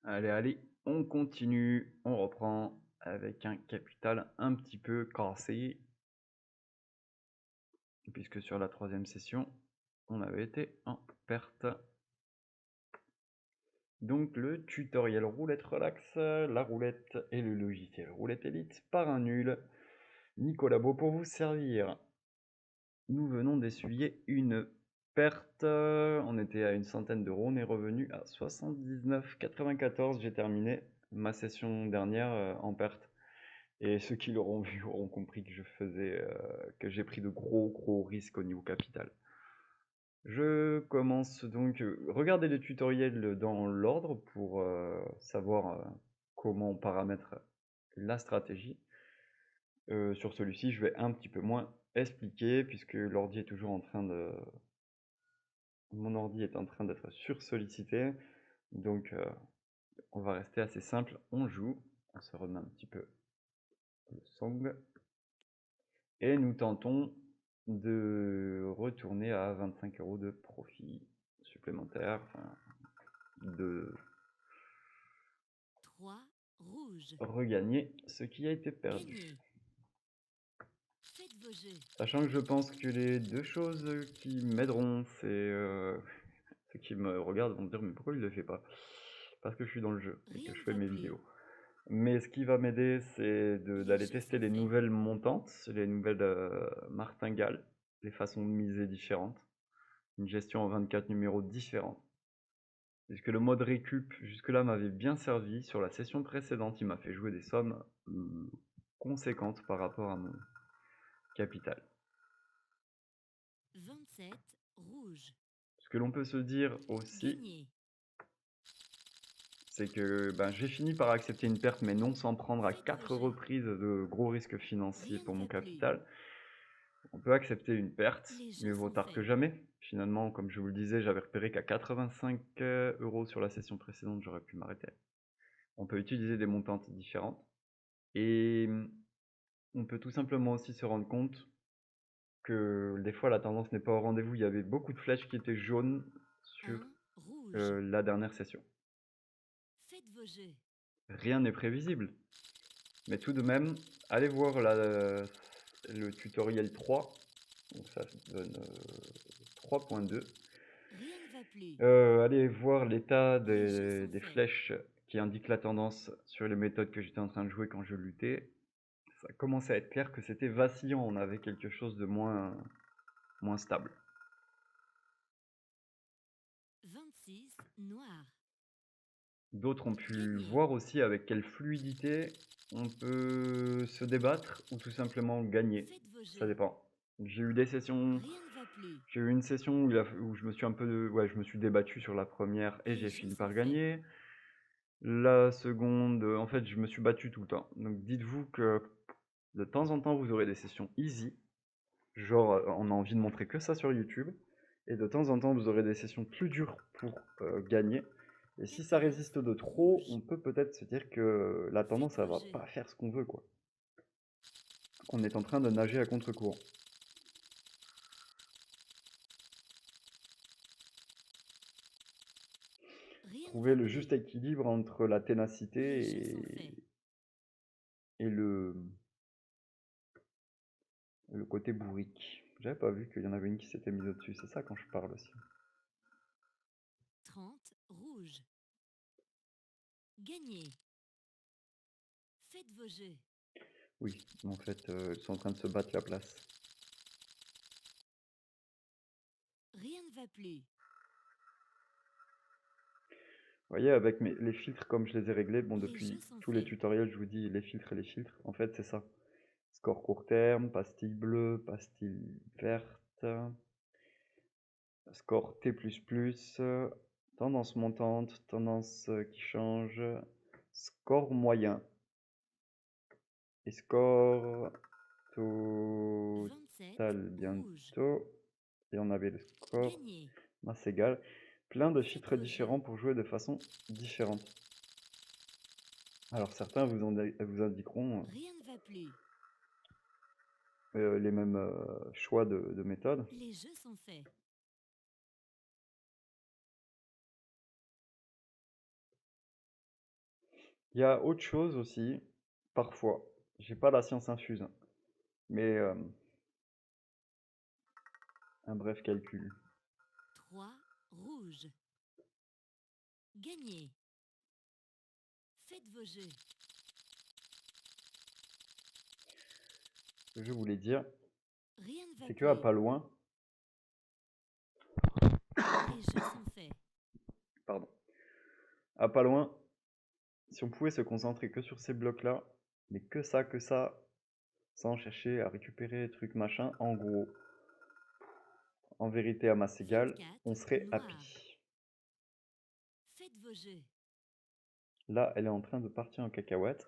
Allez, allez, on continue, on reprend avec un capital un petit peu cassé, puisque sur la troisième session, on avait été en perte. Donc le tutoriel roulette relax, la roulette et le logiciel roulette élite par un nul. Nicolas Beau pour vous servir. Nous venons d'essuyer une perte, on était à une centaine d'euros, on est revenu à 79,94. J'ai terminé ma session dernière en perte. Et ceux qui l'auront vu auront compris que que j'ai pris de gros risques au niveau capital. Je commence donc, regardez les tutoriels dans l'ordre pour savoir comment on paramètre la stratégie. Sur celui-ci, je vais un petit peu moins expliquer puisque l'ordi est toujours en train de... Mon ordi est en train d'être sursollicité. Donc on va rester assez simple. On joue, on se remet un petit peu le song. Et nous tentons de retourner à 25 euros de profit supplémentaire, de 3 rouge. regagner ce qui a été perdu. Gagné. Faites vos jeux. Sachant que je pense que les deux choses qui m'aideront, c'est ceux qui me regardent vont me dire mais pourquoi il ne le fait pas? Parce que je suis dans le jeu et que Rien je ne fais va mes plus. vidéos. Mais ce qui va m'aider, c'est Les d'aller jeux tester sont les faits. nouvelles montantes, les nouvelles martingales, les façons de miser différentes, une gestion en 24 numéros différents. Puisque le mode récup jusque-là m'avait bien servi. Sur la session précédente, il m'a fait jouer des sommes conséquentes par rapport à mon capital. 27 rouge. Ce que l'on peut se dire aussi, Gagné. c'est que j'ai fini par accepter une perte, mais non sans prendre à Faites vos 4 jeux. reprises de gros risques financiers Rien pour ne mon va plus. capital. On peut accepter une perte, Les mais jeux vaut sont tard que faits. jamais. Finalement, comme je vous le disais, j'avais repéré qu'à 85 euros sur la session précédente, j'aurais pu m'arrêter. On peut utiliser des montantes différentes. Et on peut tout simplement aussi se rendre compte que des fois la tendance n'est pas au rendez-vous. Il y avait beaucoup de flèches qui étaient jaunes sur 1 rouge. la dernière session. Faites vos jeux. Rien n'est prévisible. Mais tout de même, allez voir le tutoriel 3. Donc ça donne 3.2. Rien ne va plus. Allez voir l'état Les jeux sont des faits. flèches qui indiquent la tendance sur les méthodes que j'étais en train de jouer quand je luttais. Ça commençait à être clair que c'était vacillant. On avait quelque chose de moins stable. 26 noir. D'autres ont pu Gagné. voir aussi avec quelle fluidité on peut se débattre ou tout simplement gagner. Faites vos Ça jeux. dépend. J'ai eu des sessions, Rien ne va plus. j'ai eu une session où je me suis un peu, ouais, je me suis débattu sur la première et Les j'ai jeux fini sont par faits. gagner. La seconde, en fait, je me suis battu tout le temps. Donc dites-vous que de temps en temps, vous aurez des sessions easy. Genre, on a envie de montrer que ça sur YouTube. Et de temps en temps, vous aurez des sessions plus dures pour gagner. Et si ça 14 résiste de trop, rouge. on peut peut-être se dire que la Faites tendance, elle vos va jeux. pas faire ce qu'on veut, quoi. Qu'on est en train de nager à contre-courant. Rien ne Trouver va le plus. juste équilibre entre la Les jeux sont ténacité faits. et le côté bourrique. J'avais pas vu qu'il y en avait une qui s'était mise au-dessus, c'est ça quand je parle aussi. 30 rouge. Gagné. Faites vos jeux. Oui, en fait, ils sont en train de se battre la place. Rien ne va plus. Vous voyez, avec les filtres comme je les ai réglés, bon, Les depuis jeux sont tous les faits. tutoriels, je vous dis les filtres et les filtres. En fait, c'est ça. Score court terme, pastille bleue, pastille verte, score T++, tendance montante, tendance qui change, score moyen et score 27 total rouge. bientôt. Et on avait le score Gagné. masse égale. Plein de Faites filtres vos jeux. différents pour jouer de façon différente. Alors certains vous indiqueront Rien ne va plus. les mêmes choix de méthode. Les jeux sont faits. Il y a autre chose aussi, parfois. J'ai pas la science infuse, hein, mais un bref calcul. 3 rouge. Gagné. Faites vos jeux. Ce que je voulais dire, Rien ne va c'est que à plus. pas loin, Les jeux sont faits. pardon, à pas loin, si on pouvait se concentrer que sur ces blocs-là, mais que ça, sans chercher à récupérer trucs machin, en gros, en vérité à masse égale, 24 on serait noir. happy. Faites vos jeux. Là, elle est en train de partir en cacahuète.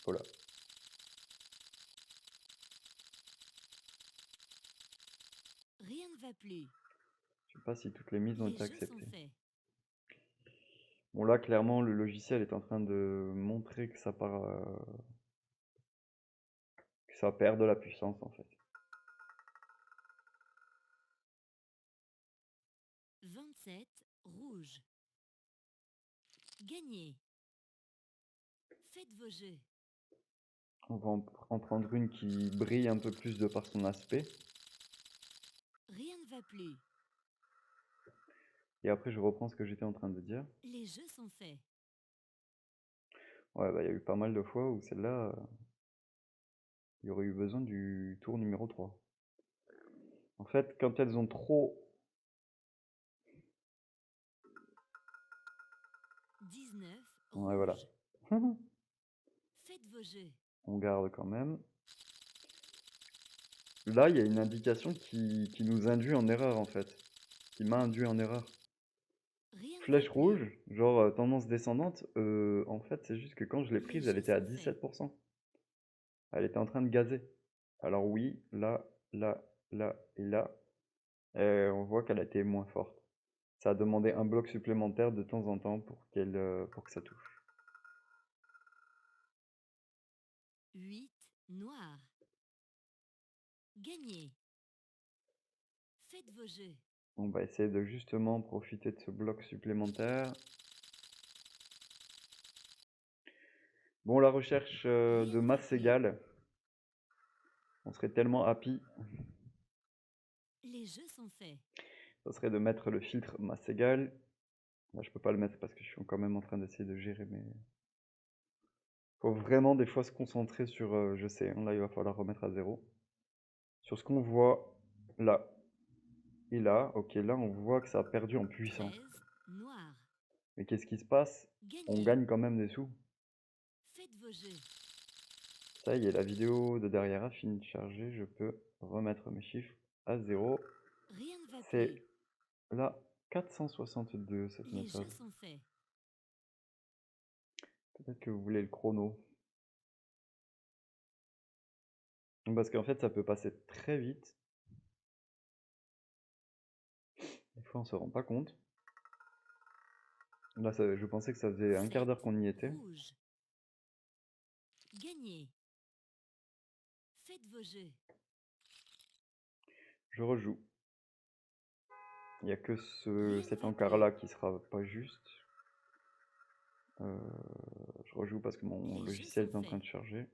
Voilà. Rien ne va plus. Je sais pas si toutes les mises ont Les été jeux sont acceptées. faits. Bon là, clairement, le logiciel est en train de montrer que ça part, que ça perd de la puissance en fait. 27 rouge. Gagné. Faites vos jeux. On va en prendre une qui brille un peu plus de par son aspect. Rien ne va plus. Et après, je reprends ce que j'étais en train de dire. Les jeux sont faits. Ouais, bah, il y a eu pas mal de fois où celle-là, il y aurait eu besoin du tour numéro 3. En fait, quand elles ont trop... 19 Ouais, rouge. voilà. Faites vos jeux. On garde quand même. Là, il y a une indication qui nous induit en erreur en fait. Qui m'a induit en erreur. Rien ne Flèche va plus. rouge, genre tendance descendante, en fait, c'est juste que quand je l'ai Les prise, jeux elle était à sont faits. 17%. Elle était en train de gazer. Alors oui, là, là, là et là, on voit qu'elle a été moins forte. Ça a demandé un bloc supplémentaire de temps en temps pour pour que ça touche. 8 noir. Gagné. Faites vos jeux. On va essayer de justement profiter de ce bloc supplémentaire. Bon, la recherche Rien de ne va masse plus. égale, on serait tellement happy, Les jeux sont faits. ça serait de mettre le filtre masse égale. Là, je peux pas le mettre parce que je suis quand même en train d'essayer de gérer mes... Faut vraiment des fois se concentrer sur, je sais, hein, là il va falloir remettre à zéro. Sur ce qu'on voit là et là, ok, là on voit que ça a perdu en puissance. 13 noir. Mais qu'est-ce qui se passe? On Gagné. gagne quand même des sous. Faites vos jeux. Ça y est, la vidéo de derrière a fini de charger, je peux remettre mes chiffres à zéro. Rien ne va plus. C'est là 462 cette Les méthode. jeux sont faits. Peut-être que vous voulez le chrono. Parce qu'en fait, ça peut passer très vite. Des fois, on se rend pas compte. Là, je pensais que ça faisait un quart d'heure qu'on y était. Rouge. Gagné. Faites vos jeux. Je rejoue. Il n'y a que Rien ne cet va encart-là qui sera pas juste. Je rejoue parce que mon Les jeux logiciel sont est en train faits. de charger.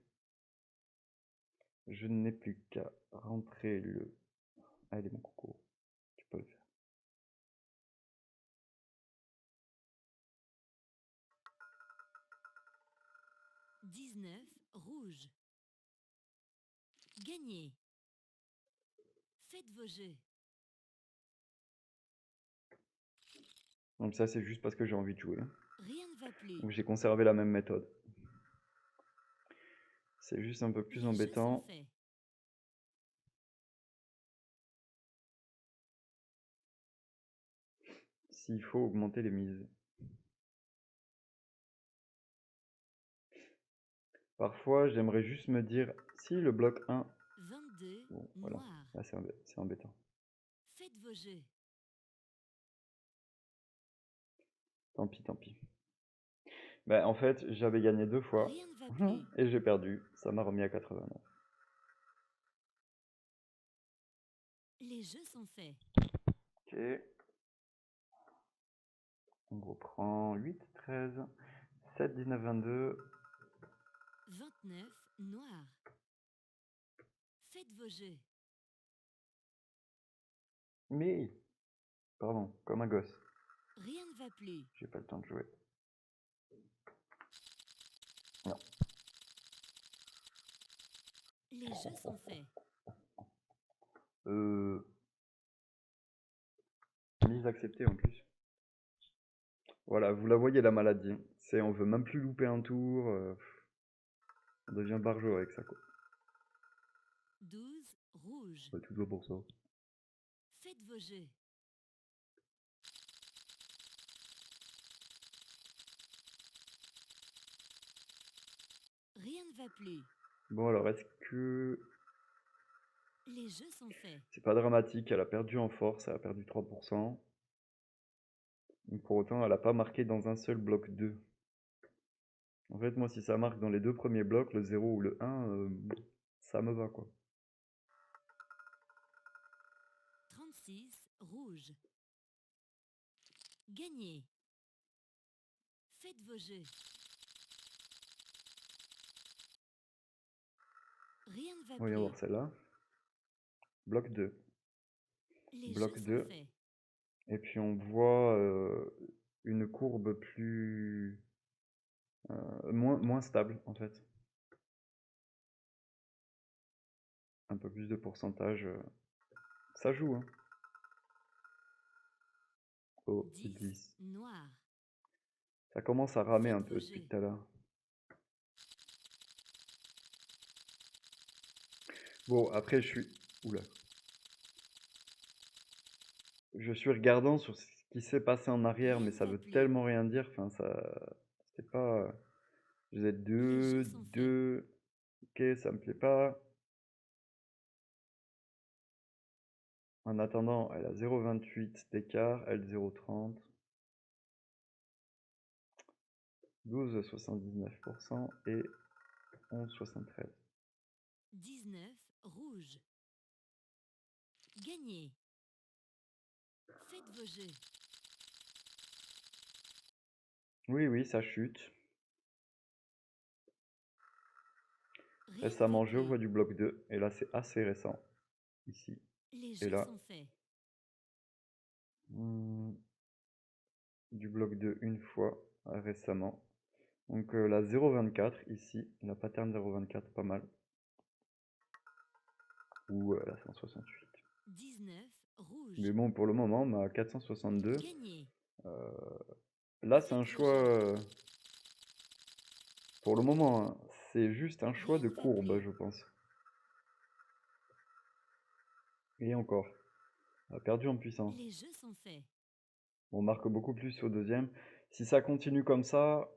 Je n'ai plus qu'à rentrer le... Allez, mon coco, tu peux le faire. « 19 rouge. Gagné. Faites vos jeux. Donc ça, c'est juste parce que j'ai envie de jouer. Rien ne va plus. Donc j'ai conservé la même méthode. C'est juste un peu plus Les jeux sont embêtant. faits. S'il faut augmenter les mises. Parfois, j'aimerais juste me dire, si le bloc 1... 22 Bon, voilà. noir. Là, c'est embêtant. Faites vos jeux. Tant pis, tant pis. Ben, en fait, j'avais gagné 2 fois. Rien ne va plus. Et j'ai perdu. Ça m'a remis à 89. Les jeux sont faits. Ok. On reprend 8, 13, 17, 19, 22. 29 noir. Faites vos jeux. Mais, pardon, comme un gosse. Rien ne va plus. J'ai pas le temps de jouer. Non. Les jeux sont faits. Mise acceptée en plus. Voilà, vous la voyez la maladie. C'est on veut même plus louper un tour. On devient barjot avec ça, quoi. 12 rouge. Pas toujours pour ça. Faites vos jeux. Rien ne va plus. Bon alors, est-ce que... Les jeux sont faits. C'est pas dramatique, elle a perdu en force, elle a perdu 3%. Mais pour autant, elle a pas marqué dans un seul bloc 2. En fait, moi, si ça marque dans les deux premiers blocs, le 0 ou le 1, ça me va, quoi. 36 rouge. Gagnez. Faites vos jeux. Rien ne va Voyons voir plus. celle-là. Bloc 2. Les Bloc jeux 2. sont faits. Et puis on voit une courbe plus... moins stable, en fait. Un peu plus de pourcentage. Ça joue, hein. Oh, 10 10. noir. Ça commence à ramer un Faites peu vos depuis jeux. tout à l'heure. Bon, après, je suis... Oula. Je suis regardant sur ce qui s'est passé en arrière, Rien mais ne ça va veut plus. tellement rien dire. Enfin, ça... C'est pas... Vous êtes Les jeux 2, sont faits. 2... Ok, ça me plaît pas. En attendant, elle a 0,28 d'écart, elle 0,30. 12,79% et 11,73. 19 rouge. Gagnez. Faites vos jeux. Oui, oui, ça chute. Rien ne Récemment, va je vois plus. du bloc 2, et là, c'est assez récent. Ici Les et jeux là. sont faits. Du bloc 2 une fois, récemment. Donc la 0,24 ici, la pattern 0,24, pas mal. Ou la 168. 19 rouge. Mais bon, pour le moment, ma 462, Gagnez. là, c'est un Faites vos choix... jeux. pour le moment, hein, c'est juste un choix Rien de ne va courbe, plus. je pense. Et encore, elle a perdu en puissance. Les jeux sont faits. On marque beaucoup plus au deuxième. Si ça continue comme ça,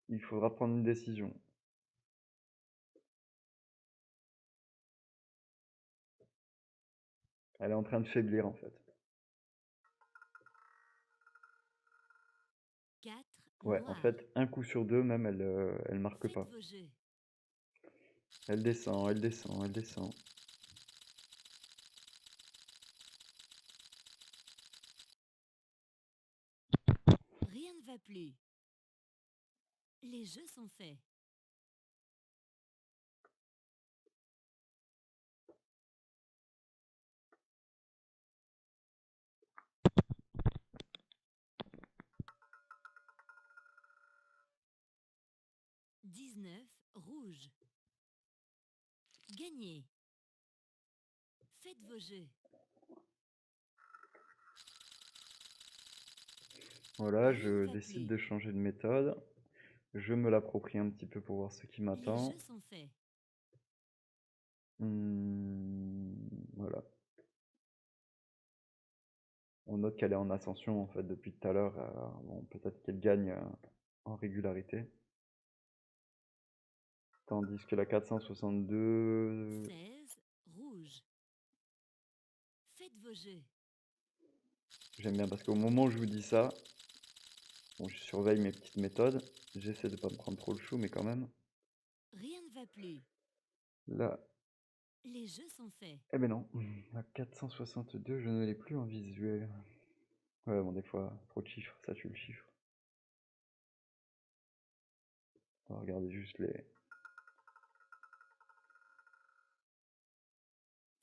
il faudra prendre une décision. Elle est en train de faiblir, en fait. 4 Ouais, en noir. fait, un coup sur deux, même, elle marque Faites pas. vos jeux. Elle descend, elle descend, elle descend. Rien ne va plus. Les jeux sont faits. « 19 rouge. Gagnez. Faites vos jeux. Voilà, Rien ne je va décide plus. de changer de méthode. Je me l'approprie un petit peu pour voir ce qui Les m'attend. jeux sont faits. Voilà. On note qu'elle est en ascension en fait depuis tout à l'heure. Bon, peut-être qu'elle gagne en régularité. Tandis que la 462... 16 rouge. Faites vos jeux. J'aime bien parce qu'au moment où je vous dis ça, bon, je surveille mes petites méthodes. J'essaie de pas me prendre trop le chou, mais quand même. Rien ne va plus. Là, Les jeux sont faits. eh ben non, la 462, je ne l'ai plus en visuel. Ouais, bon, des fois, trop de chiffres, ça tue le chiffre. On va regarder juste les...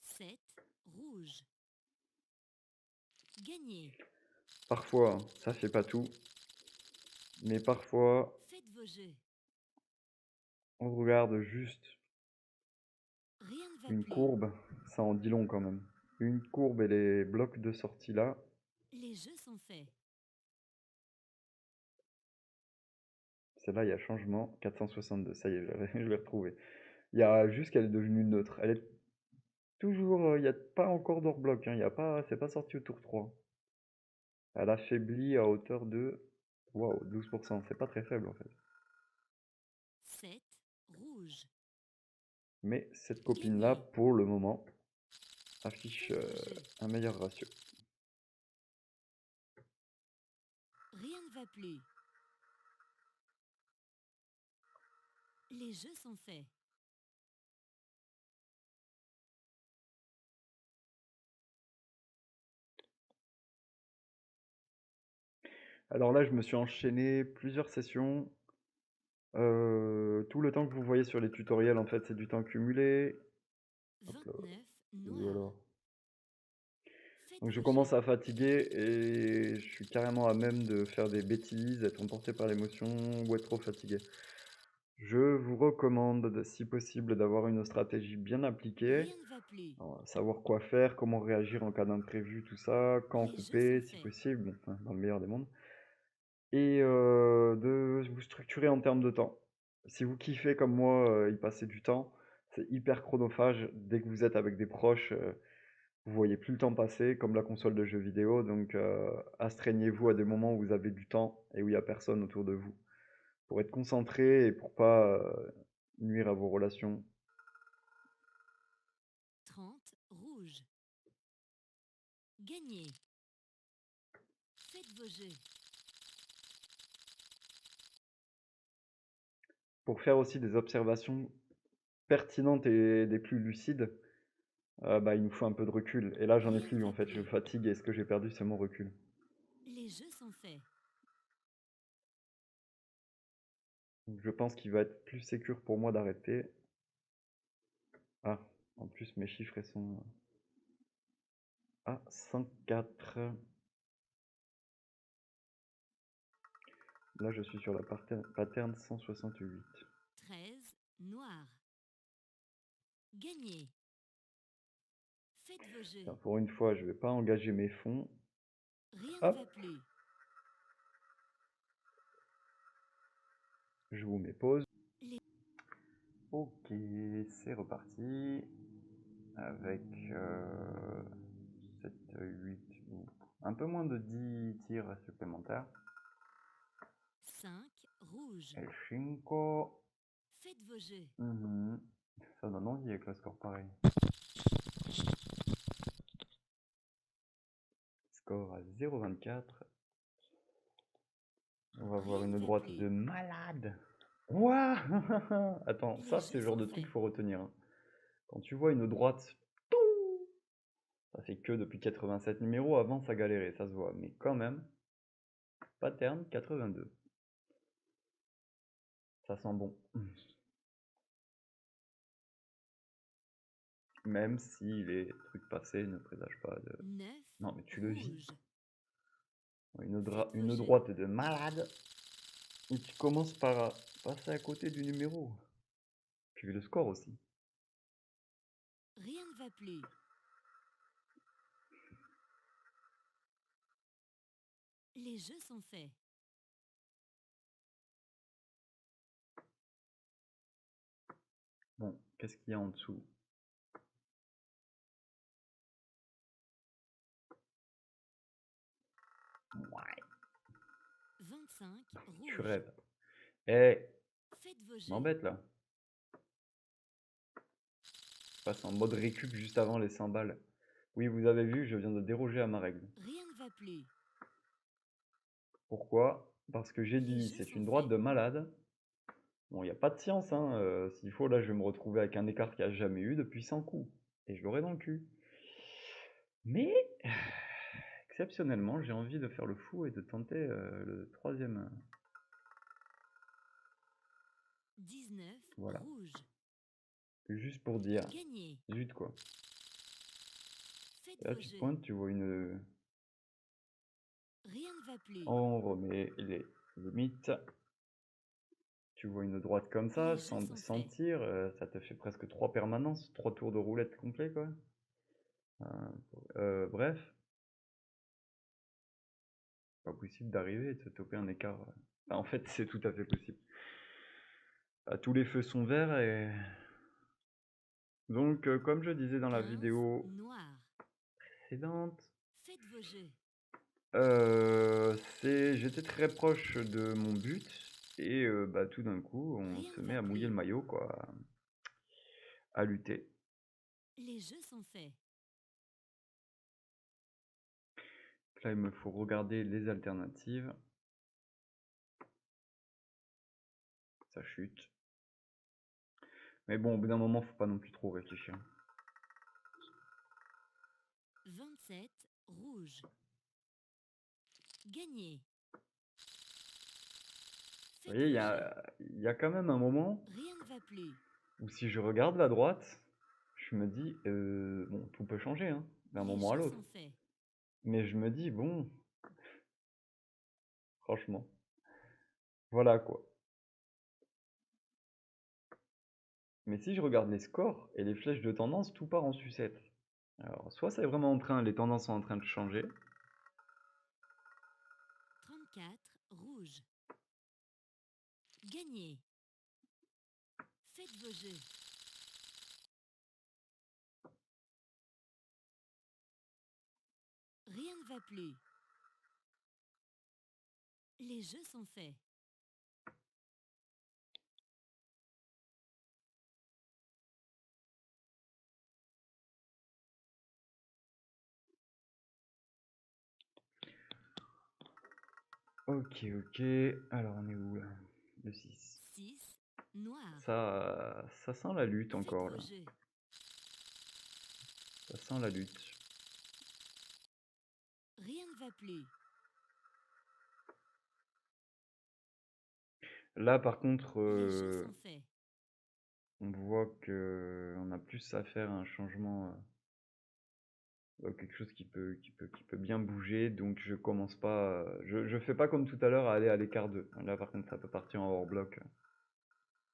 7 rouge. Gagné. Parfois, ça fait pas tout. Mais parfois, Faites vos jeux. on regarde juste Rien ne va une plus. courbe. Ça en dit long quand même. Une courbe et les blocs de sortie là. Les jeux sont faits. Celle-là, il y a changement. 462. Ça y est, je l'ai retrouvée. Il y a juste qu'elle est devenue neutre. Elle est toujours... Il n'y a pas encore d'orblock. Hein. Il y a pas... C'est pas sorti au tour 3. Elle affaiblit à hauteur de... Waouh, 12%. C'est pas très faible en fait. 7 rouge. Mais cette copine-là, Gagné. pour le moment, affiche Faites vos jeux. un meilleur ratio. Rien ne va plus. Les jeux sont faits. Alors là, je me suis enchaîné plusieurs sessions. Tout le temps que vous voyez sur les tutoriels, en fait, c'est du temps cumulé. Hop là. 29 Ou noir. alors... Faites Donc je vos commence jeux. à fatiguer et je suis carrément à même de faire des bêtises, être emporté par l'émotion ou être trop fatigué. Je vous recommande, si possible, d'avoir une stratégie bien appliquée, Rien ne va plus. savoir quoi faire, comment réagir en cas d'imprévu, tout ça, quand Les jeux couper, sont si faits. possible, bon, enfin, dans le meilleur des mondes, et de vous structurer en termes de temps. Si vous kiffez comme moi y passer du temps, c'est hyper chronophage. Dès que vous êtes avec des proches, vous voyez plus le temps passer, comme la console de jeux vidéo. Donc astreignez-vous à des moments où vous avez du temps et où il n'y a personne autour de vous, pour être concentré et pour pas nuire à vos relations. 30 rouge. Gagné. Faites vos jeux. Pour faire aussi des observations pertinentes et des plus lucides, bah, il nous faut un peu de recul. Et là, j'en ai Rien ne plus, en va fait. Je plus. fatigue et ce que j'ai perdu, c'est mon recul. Les jeux sont faits. Donc, je pense qu'il va être plus sécure pour moi d'arrêter. Ah, en plus, mes chiffres, ils sont à 104. Là, je suis sur la pattern 168. 13 noir. Gagné. Faites vos jeux. Tiens, pour une fois, je vais pas engager mes fonds. Rien ne Hop, va plus. je vous mets pause. Les Ok, c'est reparti. Avec 7, 8, ou un peu moins de 10 tirs supplémentaires. 5 rouge. El 5. Faites vos jeux. Ça donne envie avec le score pareil. Score à 0,24. On va voir Rien une ne va droite plus. de malade. Ouah. Attends, Les ça jeux c'est le genre sont de truc qu'il faits. faut retenir. Hein. Quand tu vois une droite, ça fait que depuis 87 numéros, avant ça galérait, ça se voit. Mais quand même, pattern 82. Ça sent bon. Même si les trucs passés ne présagent pas de... 9 Non mais tu le vis. rouge. Une Faites vos jeux. droite de malade. Et tu commences par passer à côté du numéro. Puis le score aussi. Rien ne va plus. Les jeux sont faits. Bon, qu'est-ce qu'il y a en dessous? Ouais, 25 tu rouge. rêves. Eh, Faites vos jeux. m'embête là. Je passe en mode récup juste avant les 100 balles. Oui, vous avez vu, je viens de déroger à ma règle. Rien ne va plus. Pourquoi? Parce que j'ai Les dit, jeux c'est sont une droite faits. de malade. Bon, il n'y a pas de science, hein. S'il faut, là, je vais me retrouver avec un écart qu'il n'y a jamais eu depuis 100 coups. Et je l'aurai dans le cul. Mais, exceptionnellement, j'ai envie de faire le fou et de tenter le troisième. 19 Voilà. rouge. Juste pour dire. Gagné. Zut quoi. Faites Et là vos tu te jeux. pointes, tu vois une... Rien ne va plus. On remet les limites. Tu vois une droite comme ça, Les jeux sont sans faits. tir, ça te fait presque 3 permanences, 3 tours de roulette complets quoi. Bref. Pas possible d'arriver et de se toper un écart. Enfin, en fait, c'est tout à fait possible. Tous les feux sont verts et... Donc, comme je disais dans la 15 vidéo noir. précédente, Faites vos jeux. j'étais très proche de mon but et bah, tout d'un coup, on Rien se ne met va à mouiller plus. le maillot, quoi, à lutter. Les jeux sont faits. Là, il me faut regarder les alternatives. Ça chute. Mais bon, au bout d'un moment, faut pas non plus trop réfléchir. 27 rouge. Gagné. Vous Faites voyez, il vos y jeux. a quand même un moment Rien ne va plus. où si je regarde la droite, je me dis, bon, tout peut changer, hein, d'un Les moment à jeux l'autre. sont faits. Mais je me dis, bon, franchement, voilà quoi. Mais si je regarde les scores et les flèches de tendance, tout part en sucette. Alors, soit c'est vraiment en train, les tendances sont en train de changer, 34 rouge. Gagné. Faites vos jeux. Rien ne va plus. Les jeux sont faits. ok, alors on est où là? Le 6. 6 noir. Ça sent la lutte Faites encore vos là, jeux. ça sent la lutte. Rien ne va plus. Là par contre, Les jeux sont faits. on voit que on a plus à faire un changement, quelque chose qui peut bien bouger, donc je commence pas, je fais pas comme tout à l'heure à aller à l'écart 2. Là par contre ça peut partir en hors bloc.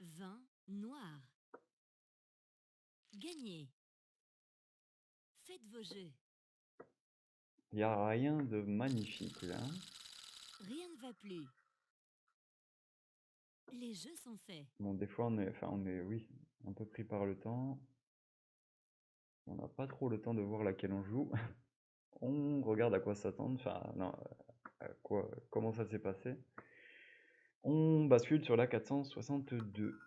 20 noir. Gagné. Faites vos jeux. Il y a rien de magnifique là. Rien ne va plus. Les jeux sont faits. Bon, des fois on est, oui, un peu pris par le temps. On n'a pas trop le temps de voir laquelle on joue. On regarde à quoi s'attendre, enfin non, comment ça s'est passé. On bascule sur la 462.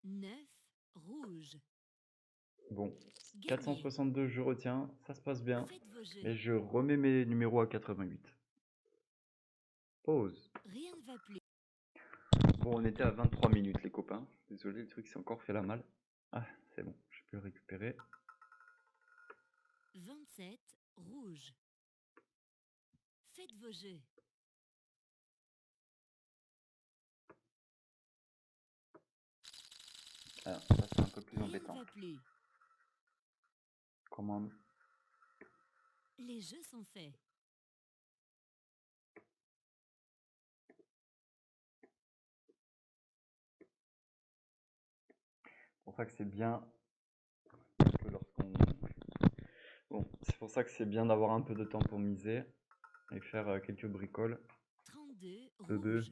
9 rouge. Bon, Gagné. 462 je retiens, ça se passe bien. Faites vos jeux. Mais je remets mes numéros à 88. Pause. Rien ne va plus. Bon, on était à 23 minutes les copains. Désolé, le truc s'est encore fait la malle. Ah, c'est bon, je peux le récupérer. 27 rouge. Faites vos jeux. Alors, ça c'est un peu plus Rien ne embêtant. va plus. Comment... Les jeux sont faits. C'est pour ça que c'est bien que lorsqu'on... Bon, c'est pour ça que c'est bien d'avoir un peu de temps pour miser et faire quelques bricoles. 32 Beu. rouge.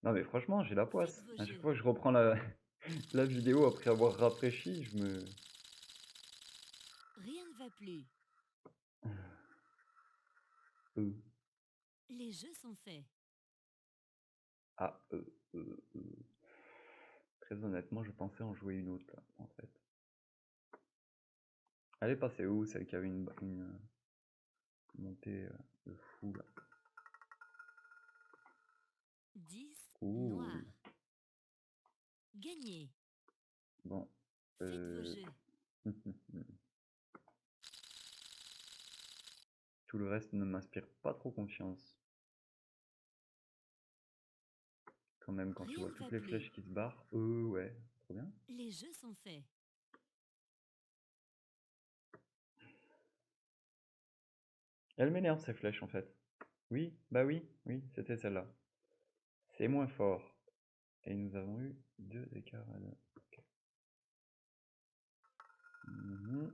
Non mais franchement, j'ai la poisse. Faites vos À chaque jeux. fois que je reprends la vidéo après avoir rafraîchi, je me... Rien ne va plus. Euh. Les jeux sont faits. Ah, Très honnêtement, je pensais en jouer une autre là, en fait. Elle est passée où, celle qui avait une montée de fou là? 10 Cool. noir. Gagné. Bon. Faites vos jeux. Tout le reste ne m'inspire pas trop confiance. Quand même, quand tu Rien vois ne toutes va les plus. flèches qui se barrent. Ouais, trop bien. Les jeux sont faits. Elle m'énerve ces flèches en fait. Oui, bah oui, oui, c'était celle-là. C'est moins fort. Et nous avons eu 2 écarts à 2. Mhm.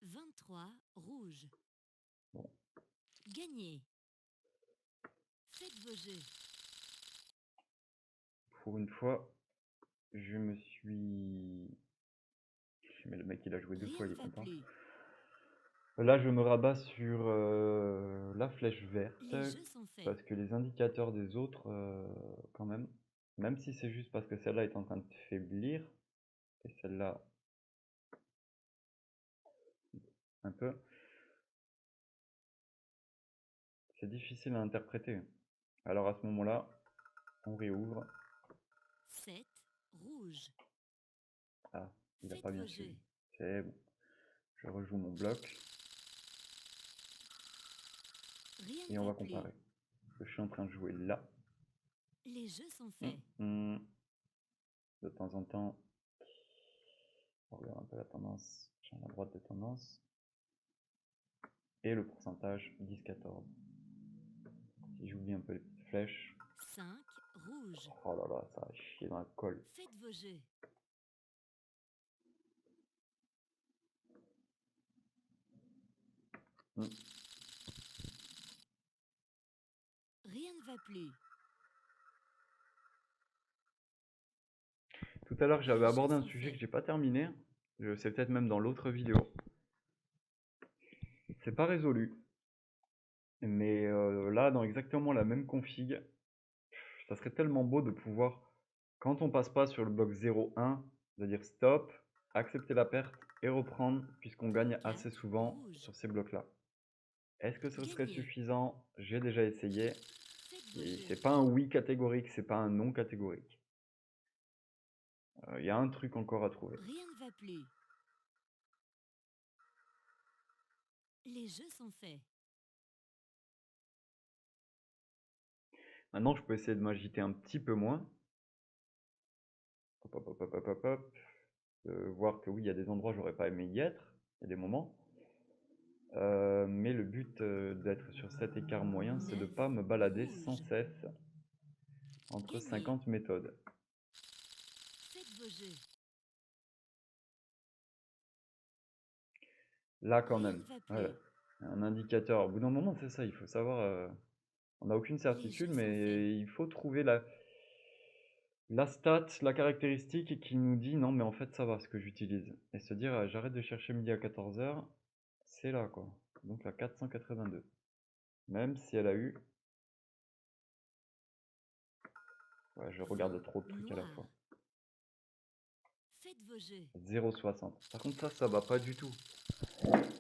23 rouge. Bon. Gagné. Faites vos jeux. Pour une fois, je me suis... Mais le mec il a joué 2 fois, Rien il ne est va content. plus. Là je me rabats sur la flèche verte. Les jeux sont faits. Parce que les indicateurs des autres, quand même si c'est juste parce que celle-là est en train de faiblir, et celle-là un peu, c'est difficile à interpréter. Alors à ce moment-là, on réouvre. 7 rouge. Ah, il n'a Faites pas bien vos suivi. jeux. C'est bon. Je rejoue mon bloc Rien et ne on va va plus. comparer. Je suis en train de jouer là. Les jeux sont faits. De temps en temps, on regarde un peu la tendance. J'ai la droite de tendance. Et le pourcentage 10-14. Si j'oublie un peu les petites flèches. 5 rouge. Oh là là, ça a chié dans la colle. Faites vos jeux. Rien ne va plus. Tout à l'heure, j'avais Les abordé jeux un sont sujet que faits. j'ai pas terminé. C'est peut-être même dans l'autre vidéo. C'est pas résolu. Mais là, dans exactement la même config, ça serait tellement beau de pouvoir, quand on passe pas sur le bloc 0,1, de dire stop, accepter la perte et reprendre, puisqu'on gagne assez 4 souvent rouge. sur ces blocs-là. Est-ce que ce serait Gagné. suffisant? J'ai déjà essayé. Faites vos Et jeux. c'est pas un oui catégorique, c'est pas un non catégorique. Il y a un truc encore à trouver. Rien ne va plus. Les jeux sont faits. Maintenant, je peux essayer de m'agiter un petit peu moins. Hop, hop, hop, hop, hop, hop. Voir que oui, il y a des endroits où j'aurais pas aimé y être, il y a des moments. Mais le but d'être sur cet écart moyen, c'est de ne 9 pas me balader rouge. sans cesse entre Gagné. 50 méthodes. Faites vos jeux. Là, quand Rien même, ne va plus. voilà. Un indicateur. Au bout d'un moment, c'est ça, il faut savoir. On n'a aucune Les certitude, jeux sont faits. mais il faut trouver la stat, la caractéristique qui nous dit non, mais en fait, ça va ce que j'utilise. Et se dire, j'arrête de chercher midi à 14h, c'est là, quoi. Donc la 482. Même si elle a eu. Ouais, je regarde 20 trop de trucs à la noir. fois. Faites vos jeux. 0,60. Par contre, ça va pas du tout.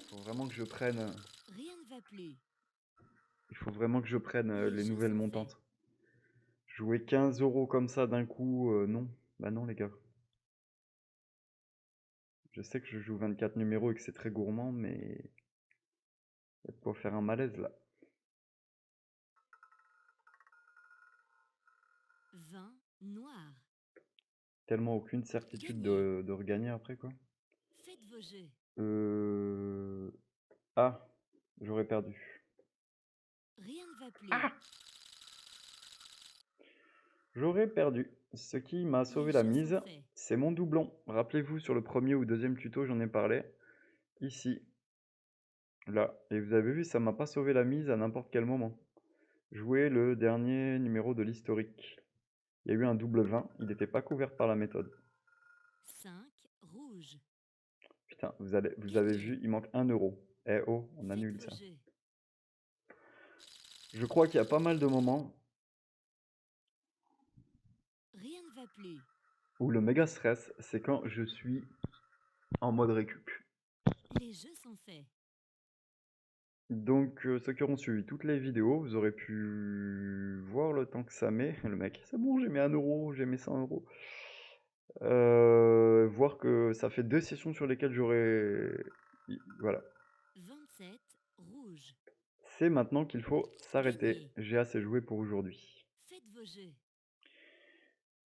Faut vraiment que je prenne. Rien ne va plus. Il faut vraiment que je prenne Les les jeux nouvelles sont montantes. Jouer 15 € comme ça d'un coup, non. Bah non, les gars. Je sais que je joue 24 numéros et que c'est très gourmand, mais il y a de quoi faire un malaise là. 20 noir. Tellement aucune certitude Gagné. de regagner après, quoi. Faites vos jeux. Ah, j'aurais perdu. Rien ne va plus. J'aurais perdu. Ce qui m'a sauvé Les la jeux sont mise, faits. c'est mon doublon. Rappelez-vous, sur le premier ou deuxième tuto, j'en ai parlé. Ici. Là. Et vous avez vu, ça m'a pas sauvé la mise à n'importe quel moment. Jouer le dernier numéro de l'historique. Il y a eu un double 20, il n'était pas couvert par la méthode. 5 rouge. Putain, vous avez Gagné. vu, il manque 1 €. Eh oh, on Faites annule vos ça. jeux. Je crois qu'il y a pas mal de moments Rien ne va plus. où le méga stress, c'est quand je suis en mode récup. Les jeux sont faits. Donc ceux qui auront suivi toutes les vidéos, vous aurez pu voir le temps que ça met. Le mec, c'est bon, j'ai mis 1 €, j'ai mis 100 €. Voir que ça fait 2 sessions sur lesquelles j'aurais... Voilà. 27 rouge. C'est maintenant qu'il faut s'arrêter. Gagné. J'ai assez joué pour aujourd'hui. Faites vos jeux.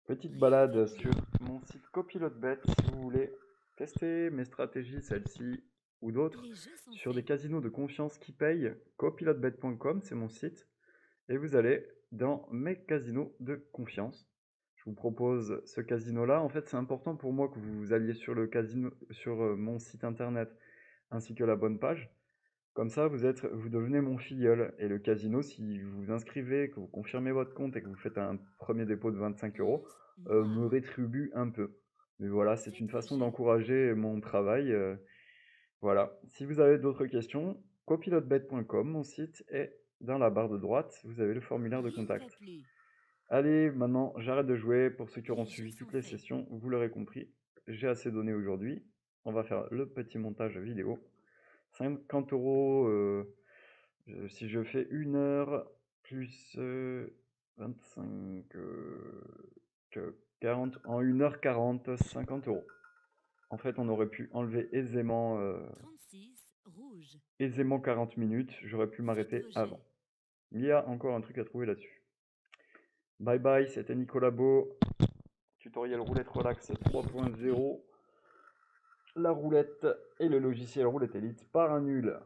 Petite Rien ne balade va sur plus. mon site CopiloteBet si vous voulez tester mes stratégies, celles-ci ou d'autres, Les jeux sont sur des faits. casinos de confiance qui payent. Copilotebet.com, c'est mon site. Et vous allez dans mes casinos de confiance. Je vous propose ce casino-là. En fait, c'est important pour moi que vous alliez sur le casino, sur mon site internet ainsi que la bonne page. Comme ça, vous devenez mon filleul. Et le casino, si vous vous inscrivez, que vous confirmez votre compte et que vous faites un premier dépôt de 25 euros, Monstre me noir. rétribue un peu. Mais voilà, c'est une Faites vos façon jets. d'encourager mon travail. Voilà. Si vous avez d'autres questions, copilotebet.com, mon site est dans la barre de droite. Vous avez le formulaire de Rien ne va contact. plus. Allez, maintenant, j'arrête de jouer. Pour ceux qui auront Les jeux suivi sont toutes les faits. sessions, vous l'aurez compris, j'ai assez donné aujourd'hui. On va faire le petit montage vidéo. 50 euros si je fais 1 heure plus 25, 40, en 1 h 40, 50 euros. En fait, on aurait pu enlever Trente-six rouge. aisément 40 minutes. J'aurais pu Faites m'arrêter vos jets. avant. Il y a encore un truc à trouver là-dessus. Bye bye, c'était Nicolas Beau. Tutoriel roulette relax Rien ne va plus. 3.0. La roulette et le logiciel roulette élite par un nul.